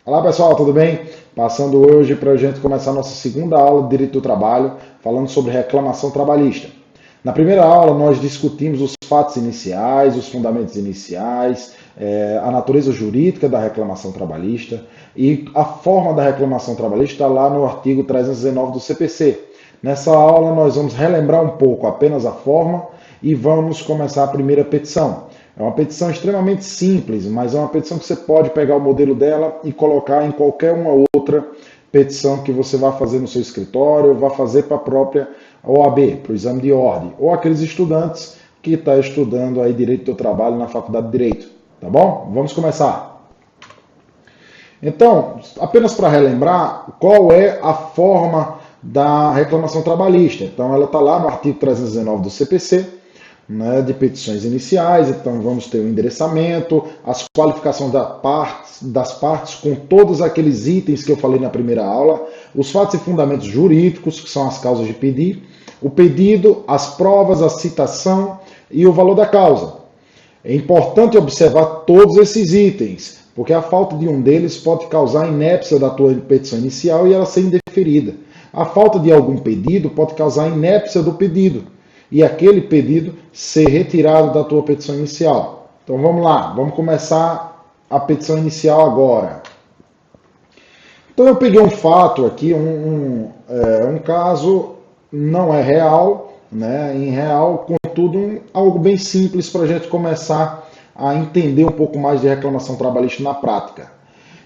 Olá pessoal, tudo bem? Passando hoje para a gente começar a nossa segunda aula de Direito do Trabalho, falando sobre reclamação trabalhista. Na primeira aula nós discutimos os fatos iniciais, os fundamentos iniciais, a natureza jurídica da reclamação trabalhista e a forma da reclamação trabalhista está lá no artigo 319 do CPC. Nessa aula nós vamos relembrar um pouco apenas a forma e vamos começar a primeira petição. É uma petição extremamente simples, mas é uma petição que você pode pegar o modelo dela e colocar em qualquer uma outra petição que você vai fazer no seu escritório, ou vai fazer para a própria OAB, para o exame de ordem, ou aqueles estudantes que estão estudando aí Direito do Trabalho na Faculdade de Direito. Tá bom? Vamos começar. Então, apenas para relembrar, qual é a forma da reclamação trabalhista? Então, ela está lá no artigo 319 do CPC, né, de petições iniciais. Então vamos ter o endereçamento, as qualificações das partes com todos aqueles itens que eu falei na primeira aula, os fatos e fundamentos jurídicos, que são as causas de pedir, o pedido, as provas, a citação e o valor da causa. É importante observar todos esses itens, porque a falta de um deles pode causar inépcia da tua petição inicial e ela ser indeferida. A falta de algum pedido pode causar inépcia do pedido e aquele pedido ser retirado da tua petição inicial. Então vamos lá, vamos começar a petição inicial agora. Então eu peguei um fato aqui, um caso não é real, né? Em real, contudo, algo bem simples para a gente começar a entender um pouco mais de reclamação trabalhista na prática.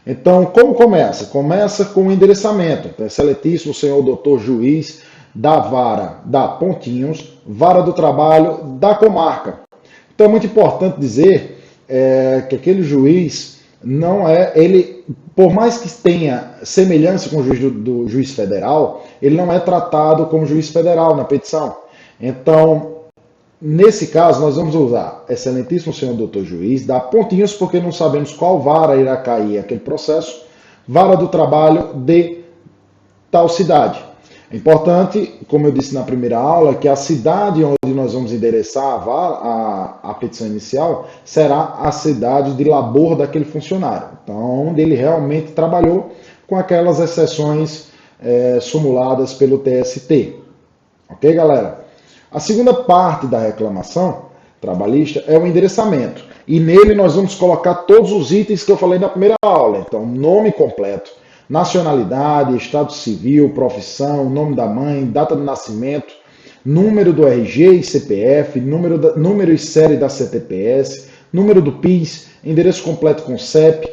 Então, como começa? Começa com o endereçamento. Então, excelentíssimo senhor doutor juiz da vara da Pontinhos, vara do trabalho da comarca. Então é muito importante dizer que aquele juiz não é, ele, por mais que tenha semelhança com o juiz do juiz federal, ele não é tratado como juiz federal na petição. Então, nesse caso, nós vamos usar excelentíssimo senhor doutor juiz da Pontinhos, porque não sabemos qual vara irá cair aquele processo, vara do trabalho de tal cidade. É importante, como eu disse na primeira aula, que a cidade onde nós vamos endereçar a petição inicial será a cidade de labor daquele funcionário. Então, onde ele realmente trabalhou, com aquelas exceções sumuladas pelo TST. Ok, galera? A segunda parte da reclamação trabalhista é o endereçamento. E nele nós vamos colocar todos os itens que eu falei na primeira aula. Então, nome completo, nacionalidade, estado civil, profissão, nome da mãe, data de nascimento, número do RG e CPF, número e série da CTPS, número do PIS, endereço completo com CEP.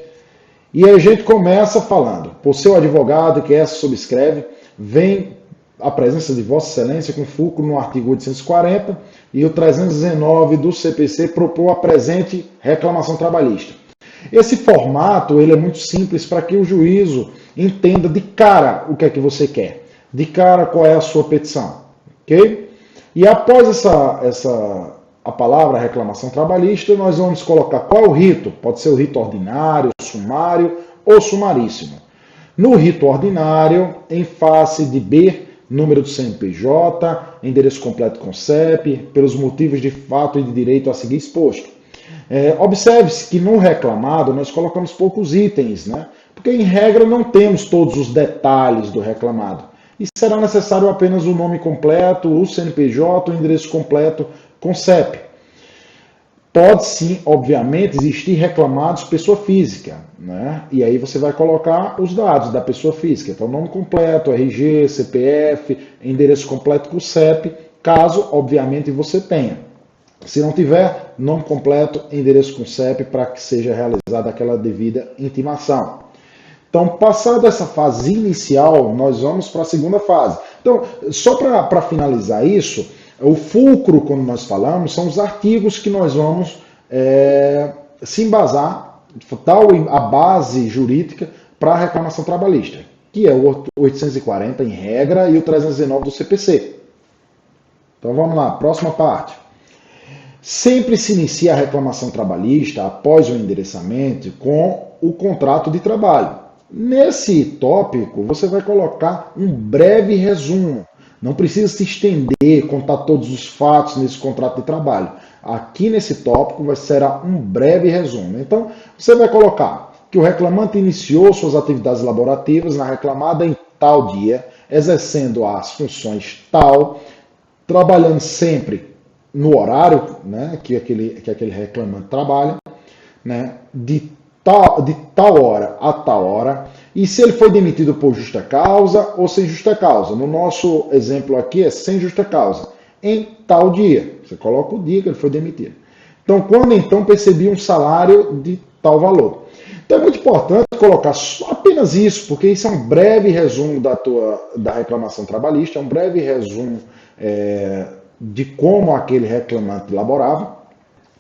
E aí a gente começa falando, por seu advogado que essa subscreve, vem a presença de Vossa Excelência com fulcro no artigo 840 e o 319 do CPC propõe a presente reclamação trabalhista. Esse formato ele é muito simples para que o juízo entenda de cara o que é que você quer, de cara qual é a sua petição, ok? E após a palavra reclamação trabalhista, nós vamos colocar qual é o rito, pode ser o rito ordinário, sumário ou sumaríssimo. No rito ordinário, em face de B, número do CNPJ, endereço completo com CEP, pelos motivos de fato e de direito a seguir exposto. Observe-se que no reclamado nós colocamos poucos itens, né? Porque em regra não temos todos os detalhes do reclamado. E será necessário apenas o nome completo, o CNPJ, o endereço completo com CEP. Pode sim, obviamente, existir reclamados pessoa física, né? E aí você vai colocar os dados da pessoa física. Então, nome completo, RG, CPF, endereço completo com CEP, caso, obviamente, você tenha. Se não tiver, nome completo, endereço com CEP para que seja realizada aquela devida intimação. Então, passada essa fase inicial, nós vamos para a segunda fase. Então, só para finalizar isso, o fulcro, como nós falamos, são os artigos que nós vamos se embasar, tal a base jurídica para a reclamação trabalhista, que é o 840 em regra e o 319 do CPC. Então, vamos lá, próxima parte. Sempre se inicia a reclamação trabalhista após o endereçamento com o contrato de trabalho. Nesse tópico, você vai colocar um breve resumo. Não precisa se estender, contar todos os fatos nesse contrato de trabalho. Aqui nesse tópico será um breve resumo. Então, você vai colocar que o reclamante iniciou suas atividades laborativas na reclamada em tal dia, exercendo as funções tal, trabalhando sempre no horário, né, que aquele reclamante trabalha, né, de tal hora a tal hora, e se ele foi demitido por justa causa ou sem justa causa. No nosso exemplo aqui é sem justa causa, em tal dia. Você coloca o dia que ele foi demitido. Então, quando então percebi um salário de tal valor. Então é muito importante colocar só apenas isso, porque isso é um breve resumo da reclamação trabalhista, é um breve resumo de como aquele reclamante elaborava.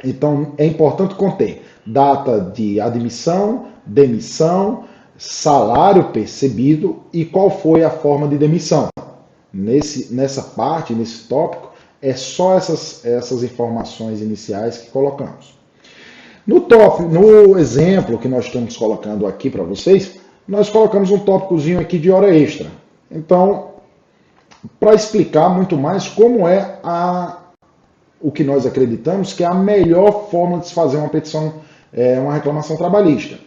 Então é importante conter data de admissão, demissão, salário percebido e qual foi a forma de demissão. Nessa parte, nesse tópico, é só essas informações iniciais que colocamos. No exemplo que nós estamos colocando aqui para vocês, nós colocamos um tópicozinho aqui de hora extra. Então, para explicar muito mais como é o que nós acreditamos que é a melhor forma de se fazer uma petição, uma reclamação trabalhista.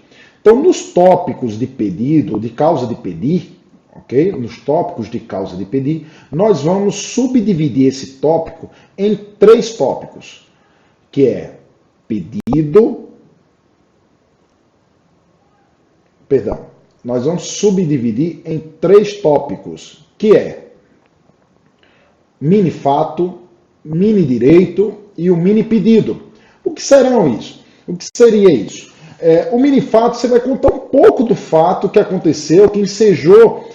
Então, nos tópicos de pedido, de causa de pedir, ok? Nos tópicos de causa de pedir, nós vamos subdividir esse tópico em 3 tópicos, que é nós vamos subdividir em 3 tópicos, que é mini fato, mini direito e o mini pedido. O que serão isso? O que seria isso? O mini fato, você vai contar um pouco do fato que aconteceu, que ensejou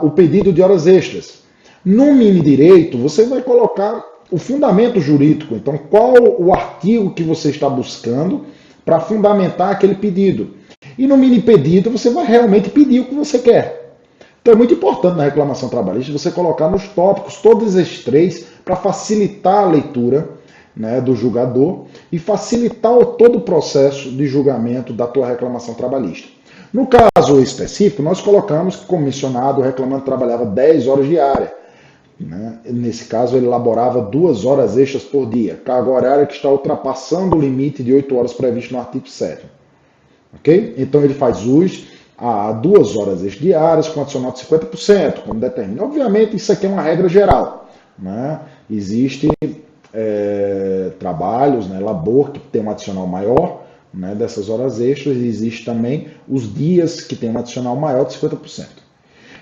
o pedido de horas extras. No mini direito, você vai colocar o fundamento jurídico. Então, qual o artigo que você está buscando para fundamentar aquele pedido. E no mini pedido, você vai realmente pedir o que você quer. Então, é muito importante na reclamação trabalhista você colocar nos tópicos todos esses 3 para facilitar a leitura, né, do julgador e facilitar todo o processo de julgamento da tua reclamação trabalhista. No caso específico, nós colocamos que, como mencionado, o reclamante trabalhava 10 horas diárias. Né? Nesse caso, ele elaborava 2 horas extras por dia, carga horária que está ultrapassando o limite de 8 horas previsto no artigo 7º. Okay? Então, ele faz uso a 2 horas extras diárias com adicional de 50%, como determina. Obviamente, isso aqui é uma regra geral. Né? Existem trabalhos, né, labor, que tem um adicional maior, né, dessas horas extras, e existe também os dias que tem um adicional maior de 50%.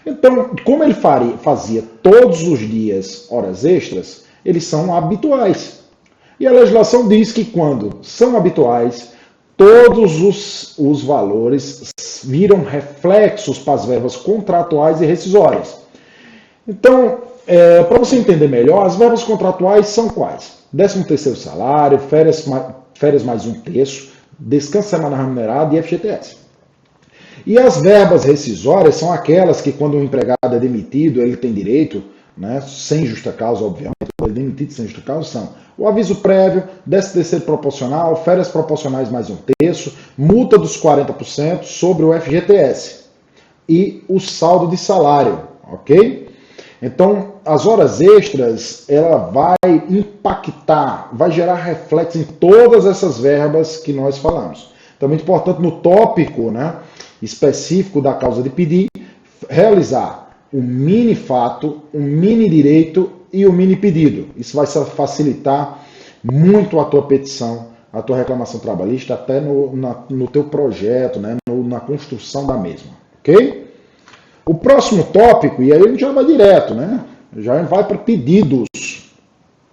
Então, como ele fazia todos os dias horas extras, eles são habituais. E a legislação diz que quando são habituais, todos os valores viram reflexos para as verbas contratuais e rescisórias. Então, para você entender melhor, as verbas contratuais são quais? 13º salário, férias mais 1/3, descanso semanal remunerado e FGTS. E as verbas rescisórias são aquelas que, quando o empregado é demitido, ele tem direito, né, sem justa causa, obviamente, quando ele é demitido sem justa causa, são o aviso prévio, 13º proporcional, férias proporcionais mais 1/3, multa dos 40% sobre o FGTS e o saldo de salário, ok? Então, as horas extras, ela vai impactar, vai gerar reflexo em todas essas verbas que nós falamos. Então, é muito importante no tópico, né, específico da causa de pedir, realizar o mini fato, o mini direito e o mini pedido. Isso vai facilitar muito a tua petição, a tua reclamação trabalhista, até no teu projeto, né, na construção da mesma, ok? O próximo tópico, e aí a gente já vai direto, né? Já vai para pedidos.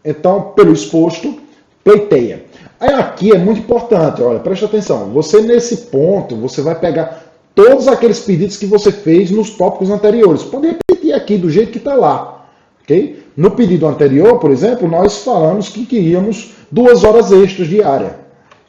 Então, pelo exposto, pleiteia. Aí aqui é muito importante, olha, presta atenção. Você nesse ponto, você vai pegar todos aqueles pedidos que você fez nos tópicos anteriores. Pode repetir aqui do jeito que está lá. Okay? No pedido anterior, por exemplo, nós falamos que queríamos 2 horas extras diárias.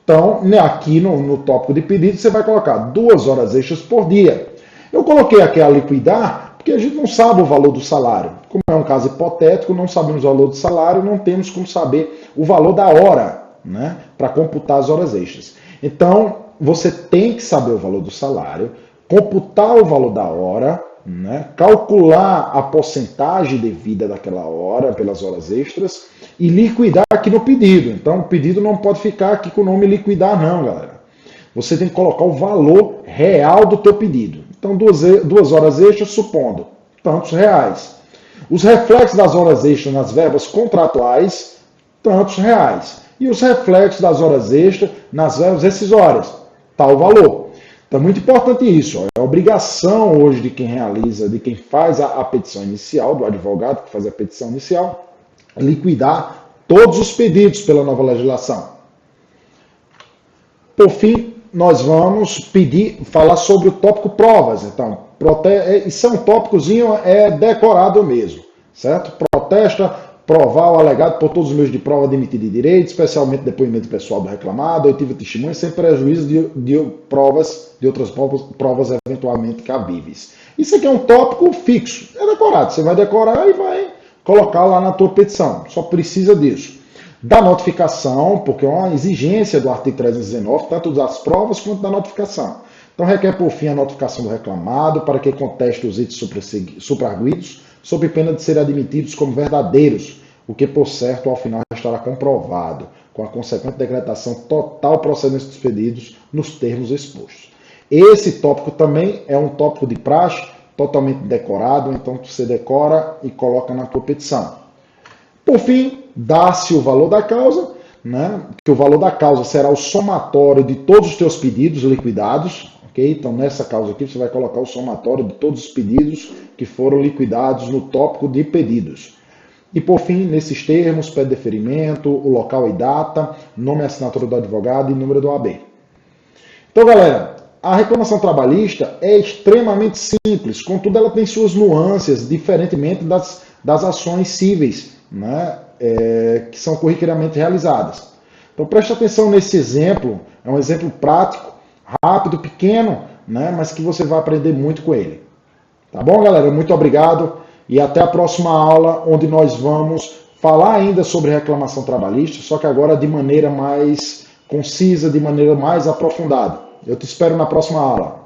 Então, aqui no tópico de pedido, você vai colocar 2 horas extras por dia. Eu coloquei aqui a liquidar, porque a gente não sabe o valor do salário. Como é um caso hipotético, não sabemos o valor do salário, não temos como saber o valor da hora, né, para computar as horas extras. Então, você tem que saber o valor do salário, computar o valor da hora, né, calcular a porcentagem devida daquela hora pelas horas extras e liquidar aqui no pedido. Então, o pedido não pode ficar aqui com o nome liquidar não, galera. você tem que colocar o valor real do teu pedido. Então, 2 horas extras, supondo, tantos reais. Os reflexos das horas extras nas verbas contratuais, tantos reais. E os reflexos das horas extras nas verbas rescisórias, tal valor. Então é muito importante isso. É obrigação hoje de quem realiza, de quem faz a petição inicial, do advogado que faz a petição inicial, liquidar todos os pedidos pela nova legislação. Por fim, nós vamos falar sobre o tópico provas. Então, isso é um tópicozinho decorado mesmo, certo? Protesta, provar o alegado por todos os meios de prova admitido de direito, especialmente depoimento pessoal do reclamado, oitiva testemunha, sem prejuízo de outras provas eventualmente cabíveis. Isso aqui é um tópico fixo, é decorado. Você vai decorar e vai colocar lá na tua petição. Só precisa disso. Da notificação, porque é uma exigência do artigo 319, tanto das provas quanto da notificação. Então, requer por fim a notificação do reclamado para que conteste os itens supraarguidos, sob pena de serem admitidos como verdadeiros, o que, por certo, ao final estará comprovado, com a consequente decretação total procedência dos pedidos nos termos expostos. Esse tópico também é um tópico de praxe, totalmente decorado, então você decora e coloca na tua petição. Por fim, dá-se o valor da causa, né? Que o valor da causa será o somatório de todos os teus pedidos liquidados, ok? Então, nessa causa aqui, você vai colocar o somatório de todos os pedidos que foram liquidados no tópico de pedidos. E, por fim, nesses termos, pede deferimento, o local e data, nome e assinatura do advogado e número do AB. Então, galera, a reclamação trabalhista é extremamente simples, contudo, ela tem suas nuances, diferentemente das ações cíveis, né, que são corriqueiramente realizadas. Então, preste atenção nesse exemplo, é um exemplo prático, rápido, pequeno, né, mas que você vai aprender muito com ele. Tá bom, galera? Muito obrigado e até a próxima aula, onde nós vamos falar ainda sobre reclamação trabalhista, só que agora de maneira mais concisa, de maneira mais aprofundada. Eu te espero na próxima aula.